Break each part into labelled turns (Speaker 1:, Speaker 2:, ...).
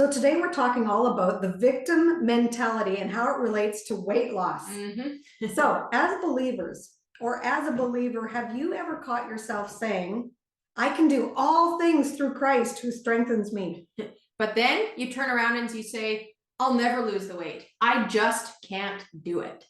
Speaker 1: So today we're talking all about the victim mentality and how it relates to weight loss. So as believers or as a believer, have you ever caught yourself saying, I can do all things through Christ who strengthens me?
Speaker 2: But then you turn around and you say, I'll never lose the weight. I just can't do it.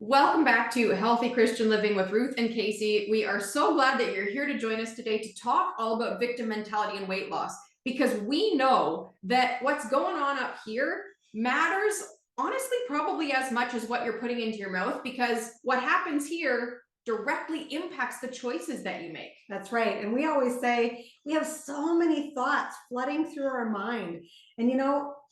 Speaker 2: Welcome back to Healthy Christian Living with Ruth and Casey. We are so glad that you're here to join us today to talk all about victim mentality and weight loss, because we know that what's going on up here matters, honestly, probably as much as what you're putting into your mouth, because what happens here directly impacts the choices that you make.
Speaker 1: That's right. And we always say we have so many thoughts flooding through our mind. And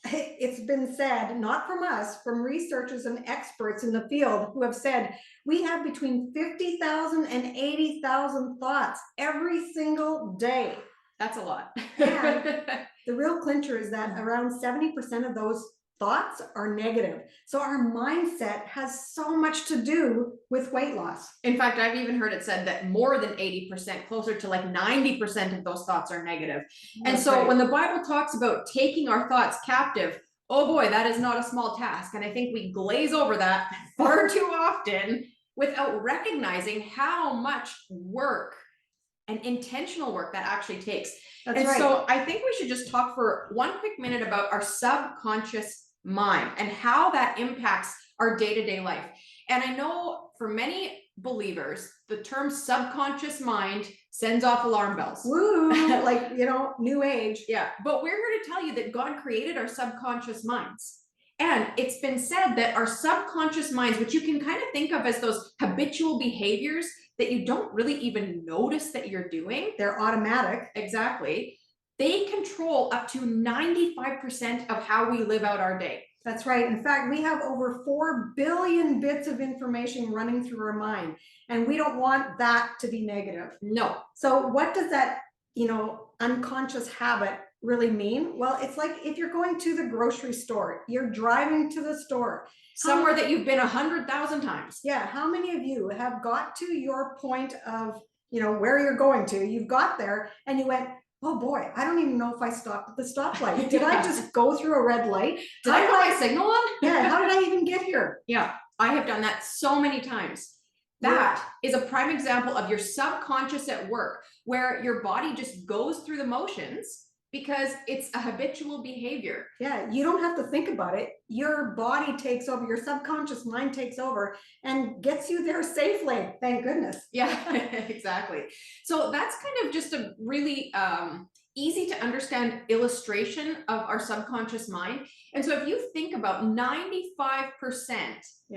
Speaker 1: it's been said, not from us, from researchers and experts in the field who have said we have between 50,000 and 80,000 thoughts every single day.
Speaker 2: That's a lot.
Speaker 1: And the real clincher is that around 70% of those thoughts are negative. So our mindset has so much to do with weight loss.
Speaker 2: In fact, I've even heard it said that more than 80%, closer to like 90% of those thoughts are negative. And so when the Bible talks about taking our thoughts captive, oh boy, that is not a small task. And I think we glaze over that far too often without recognizing how much work and intentional work that actually takes.
Speaker 1: That's right.
Speaker 2: So I think we should just talk for one quick minute about our subconscious mind and how that impacts our day-to-day life. And I know for many believers, the term subconscious mind sends off alarm bells.
Speaker 1: Woo, like, new age.
Speaker 2: Yeah, but we're here to tell you that God created our subconscious minds. And it's been said that our subconscious minds, which you can kind of think of as those habitual behaviors that you don't really even notice that you're doing.
Speaker 1: They're automatic.
Speaker 2: Exactly. They control up to 95% of how we live out our day.
Speaker 1: That's right. In fact, we have over 4 billion bits of information running through our mind, and we don't want that to be negative.
Speaker 2: No.
Speaker 1: So what does that, unconscious habit really mean? Well, it's like if you're going to the grocery store, you're driving to the store.
Speaker 2: Somewhere that you've been 100,000 times.
Speaker 1: Yeah. How many of you have got to your point of, where you're going to? You've got there and you went, oh boy, I don't even know if I stopped at the stoplight. Did I just go through a red light?
Speaker 2: Did I put my signal on?
Speaker 1: Yeah, how did I even get here?
Speaker 2: Yeah, I have done that so many times. That is a prime example of your subconscious at work, where your body just goes through the motions because it's a habitual behavior.
Speaker 1: Yeah, you don't have to think about it. Your body takes over, your subconscious mind takes over and gets you there safely. Thank goodness.
Speaker 2: Yeah, exactly. So that's kind of just a really easy to understand illustration of our subconscious mind. And so if you think about 95%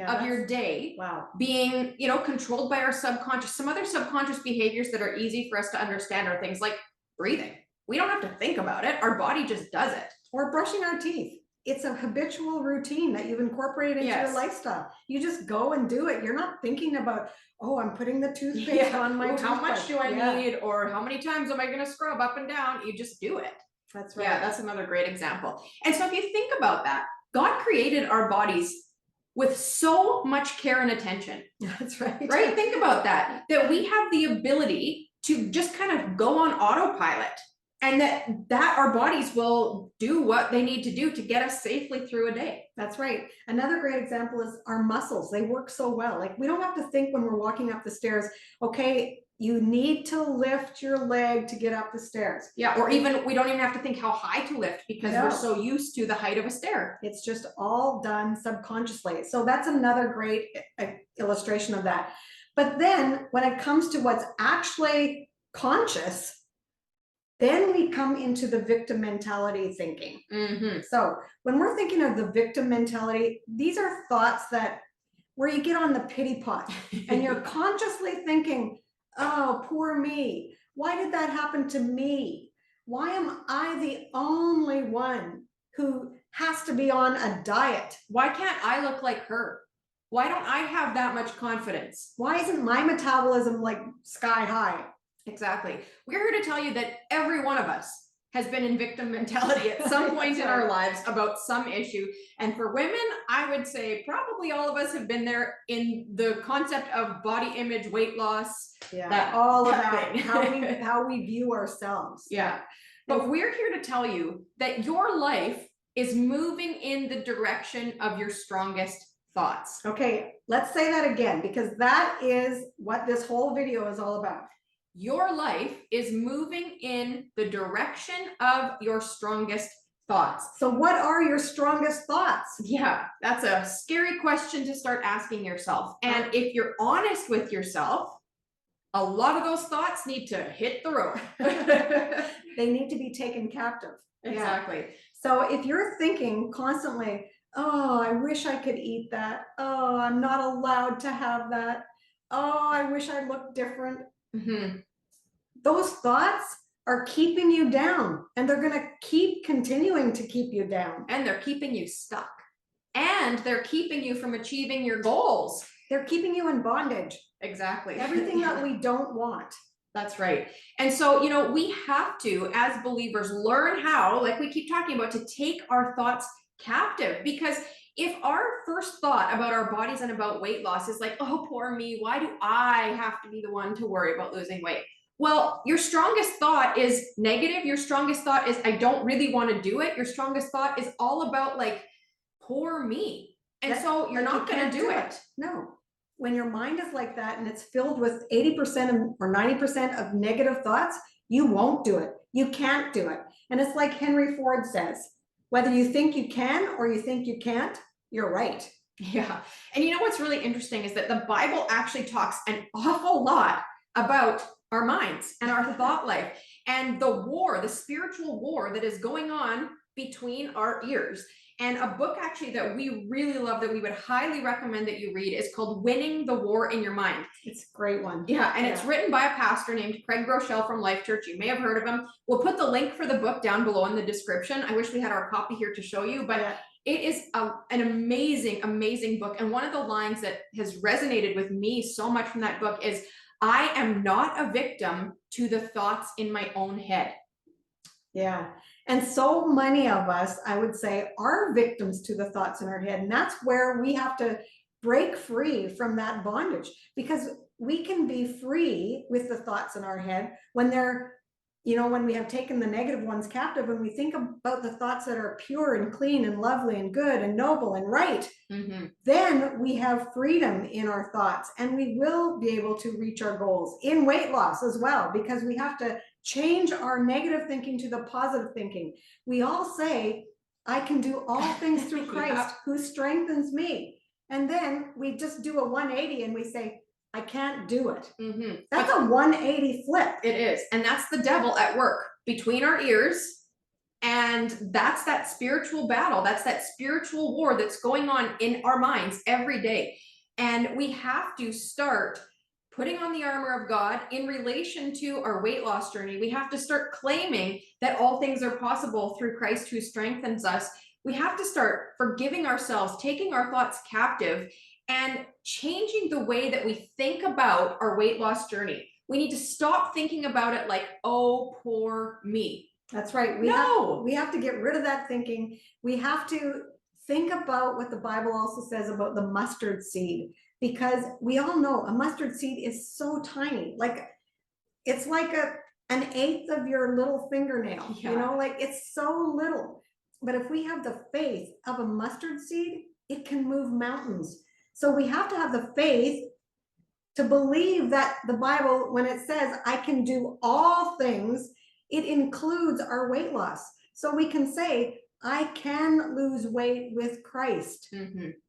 Speaker 2: of your day being, controlled by our subconscious, some other subconscious behaviors that are easy for us to understand are things like breathing. We don't have to think about it. Our body just does it.
Speaker 1: Or brushing our teeth. It's a habitual routine that you've incorporated into your lifestyle. You just go and do it. You're not thinking about, oh, I'm putting the toothpaste on my toothbrush.
Speaker 2: How much do I need? Or how many times am I going to scrub up and down? You just do it.
Speaker 1: That's right.
Speaker 2: Yeah, that's another great example. And so if you think about that, God created our bodies with so much care and attention.
Speaker 1: That's right.
Speaker 2: Right? Think about that we have the ability to just kind of go on autopilot. And that our bodies will do what they need to do to get us safely through a day.
Speaker 1: That's right. Another great example is our muscles. They work so well. Like, we don't have to think when we're walking up the stairs, okay, you need to lift your leg to get up the stairs.
Speaker 2: Yeah, or even we don't even have to think how high to lift because we're so used to the height of a stair.
Speaker 1: It's just all done subconsciously. So that's another great illustration of that. But then when it comes to what's actually conscious, then we come into the victim mentality thinking. So when we're thinking of the victim mentality, these are thoughts where you get on the pity pot and you're consciously thinking, oh, poor me. Why did that happen to me? Why am I the only one who has to be on a diet?
Speaker 2: Why can't I look like her? Why don't I have that much confidence?
Speaker 1: Why isn't my metabolism like sky high?
Speaker 2: Exactly. We're here to tell you that every one of us has been in victim mentality at some point in our lives about some issue. And for women, I would say probably all of us have been there in the concept of body image, weight loss.
Speaker 1: Yeah, all of
Speaker 2: that
Speaker 1: that,
Speaker 2: thing.
Speaker 1: how we view ourselves.
Speaker 2: Yeah. But we're here to tell you that your life is moving in the direction of your strongest thoughts.
Speaker 1: Okay, let's say that again, because that is what this whole video is all about.
Speaker 2: Your life is moving in the direction of your strongest thoughts.
Speaker 1: So what are your strongest thoughts?
Speaker 2: Yeah, that's a scary question to start asking yourself. And if you're honest with yourself, a lot of those thoughts need to hit the road.
Speaker 1: They need to be taken captive.
Speaker 2: Exactly.
Speaker 1: Yeah. So if you're thinking constantly, oh, I wish I could eat that. Oh, I'm not allowed to have that. Oh, I wish I looked different.
Speaker 2: Mm-hmm.
Speaker 1: Those thoughts are keeping you down, and they're going to keep continuing to keep you down.
Speaker 2: And they're keeping you stuck. And they're keeping you from achieving your goals.
Speaker 1: They're keeping you in bondage.
Speaker 2: Exactly.
Speaker 1: Everything that we don't want.
Speaker 2: That's right. And so, we have to, as believers, learn how, like we keep talking about, to take our thoughts captive. Because if our first thought about our bodies and about weight loss is like, oh, poor me, why do I have to be the one to worry about losing weight? Well, your strongest thought is negative. Your strongest thought is, I don't really want to do it. Your strongest thought is all about like, poor me. And so you're not going to do it.
Speaker 1: No. When your mind is like that and it's filled with 80% or 90% of negative thoughts, you won't do it. You can't do it. And it's like Henry Ford says, whether you think you can or you think you can't, you're right.
Speaker 2: Yeah. And what's really interesting is that the Bible actually talks an awful lot about our minds and our thought life and the war, the spiritual war that is going on between our ears. And a book actually that we really love, that we would highly recommend that you read, is called Winning the War in Your Mind.
Speaker 1: It's a great one.
Speaker 2: Yeah, and it's written by a pastor named Craig Groeschel from Life Church. You may have heard of him. We'll put the link for the book down below in the description. I wish we had our copy here to show you, but it is an amazing, amazing book. And one of the lines that has resonated with me so much from that book is, I am not a victim to the thoughts in my own head.
Speaker 1: Yeah. And so many of us, I would say, are victims to the thoughts in our head. And that's where we have to break free from that bondage, because we can be free with the thoughts in our head when they're, when we have taken the negative ones captive and we think about the thoughts that are pure and clean and lovely and good and noble and right, then we have freedom in our thoughts, and we will be able to reach our goals in weight loss as well, because we have to change our negative thinking to the positive thinking. We all say, I can do all things through Christ who strengthens me. And then we just do a 180 and we say, I can't do it. That's a 180 flip.
Speaker 2: It is. And that's the devil at work between our ears. And that's that spiritual battle. That's that spiritual war that's going on in our minds every day. And we have to start putting on the armor of God in relation to our weight loss journey. We have to start claiming that all things are possible through Christ who strengthens us. We have to start forgiving ourselves, taking our thoughts captive, and changing the way that we think about our weight loss journey. We need to stop thinking about it like, oh, poor me.
Speaker 1: That's right. We have to get rid of that thinking. We have to think about what the Bible also says about the mustard seed, because we all know a mustard seed is so tiny. Like, it's like an eighth of your little fingernail, like it's so little. But if we have the faith of a mustard seed, it can move mountains. So we have to have the faith to believe that the Bible, when it says, I can do all things, it includes our weight loss. So we can say, I can lose weight with Christ,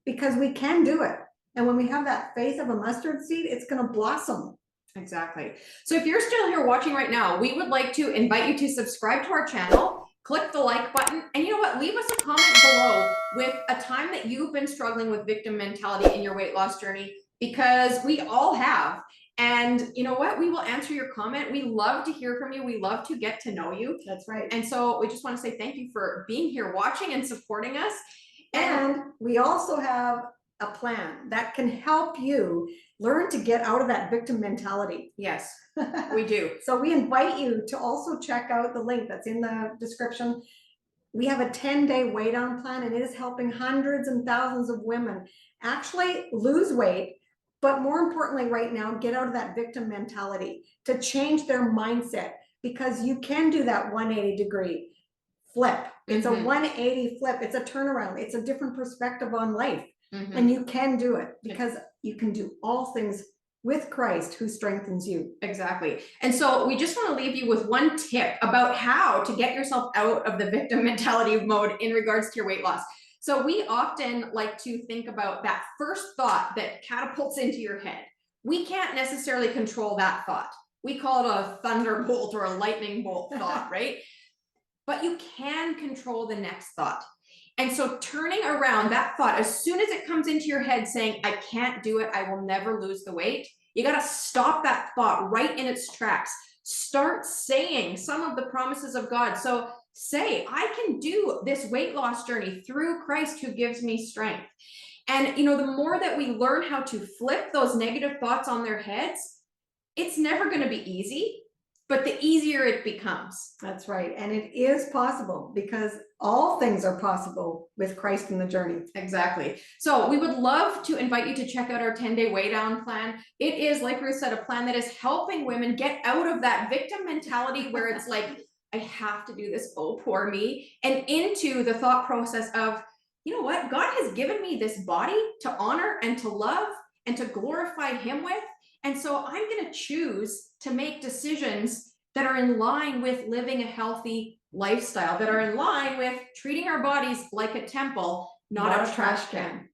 Speaker 1: because we can do it. And when we have that faith of a mustard seed, it's going to blossom.
Speaker 2: Exactly. So if you're still here watching right now, we would like to invite you to subscribe to our channel, click the like button, and you know what? Leave us a comment below with a time that you've been struggling with victim mentality in your weight loss journey, because we all have. And you know what? We will answer your comment. We love to hear from you. We love to get to know you.
Speaker 1: That's right.
Speaker 2: And so we just want to say thank you for being here, watching and supporting us.
Speaker 1: And we also have a plan that can help you learn to get out of that victim mentality.
Speaker 2: Yes, we do.
Speaker 1: So we invite you to also check out the link that's in the description. We have a 10-day weigh down plan, and it is helping hundreds and thousands of women actually lose weight, but more importantly right now, get out of that victim mentality, to change their mindset, because you can do that 180-degree flip. It's a 180 flip. It's a turnaround. It's a different perspective on life. And you can do it, because you can do all things with Christ who strengthens you.
Speaker 2: Exactly. And so we just want to leave you with one tip about how to get yourself out of the victim mentality mode in regards to your weight loss. So we often like to think about that first thought that catapults into your head. We can't necessarily control that thought. We call it a thunderbolt or a lightning bolt thought, right? But you can control the next thought. And so turning around that thought, as soon as it comes into your head saying, I can't do it, I will never lose the weight, you got to stop that thought right in its tracks. Start saying some of the promises of God. So say, I can do this weight loss journey through Christ who gives me strength. And, you know, the more that we learn how to flip those negative thoughts on their heads, it's never going to be easy, but the easier it becomes.
Speaker 1: That's right. And it is possible, because all things are possible with Christ in the journey.
Speaker 2: Exactly. So we would love to invite you to check out our 10-day weigh down plan. It is, like Ruth said, a plan that is helping women get out of that victim mentality where it's like, I have to do this, oh, poor me, and into the thought process of, you know what, God has given me this body to honor and to love and to glorify him with. And so I'm going to choose to make decisions that are in line with living a healthy lifestyle, that are in line with treating our bodies like a temple, not a trash can.